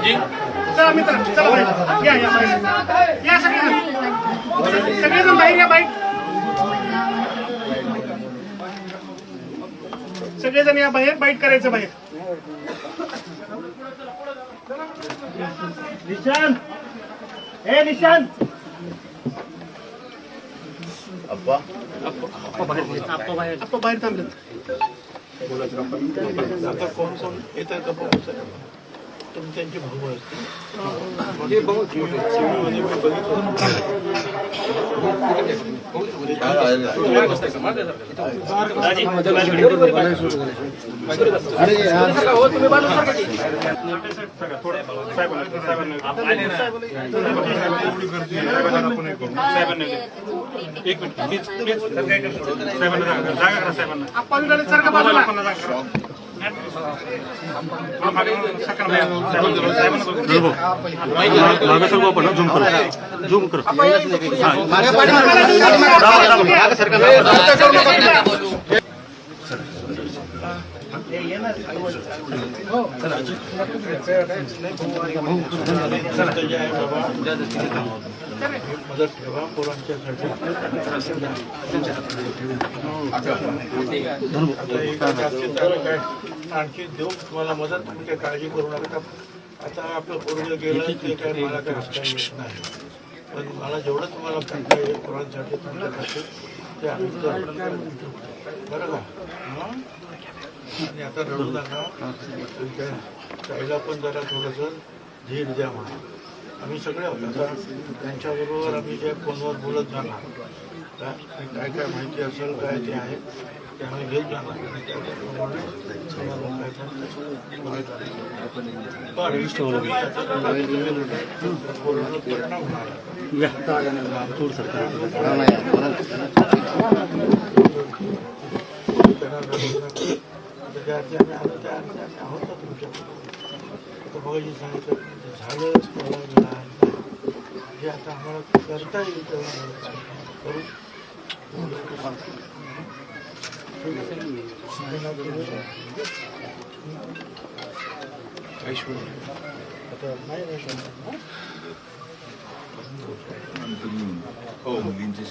भाऊजी चला मित्र चला बाहेर. या बाहेर या सगळेजण बाहेर या बाहेर. सगळेजण या बाहेर बाईट करायचं बाहेर. निशांत हे निशांत अप्पा आपण बाहेर थांबलेत. आता कोण कोण येतात का बघू सर तुम्ही त्यांचे भाऊ असतील हे बघू टीव्हीमध्ये मी एक मिनिट प्लीज प्लीज साहेबांना जागा करा साहेबांना आपण सारखं बाजूला झूम करो मदत ठेवा पोरांच्यासाठी आणखी देऊ तुम्हाला मदत तुम्ही काही काळजी करू नका. आता आपलं पोरगं गेलं ते काय मला काय हटता येत नाही पण मला जेवढं तुम्हाला करता येईल पोरांसाठी तुमच्यासाठी ते आम्ही करू बरं का. आणि आता रडू नका. तुमच्या ताईला पण जरा थोडंसं धीर द्या म्हणा. आम्ही सगळे आता त्यांच्याबरोबर आम्ही जे फोनवर बोलत जाणार काय काय माहिती असेल काय ते आहे ते आम्ही घेत जाणार. आहोत तुमच्या बघायची सांगितलं झालं जे आता आम्हाला करता येईल करू. आता नाही हो मुलींची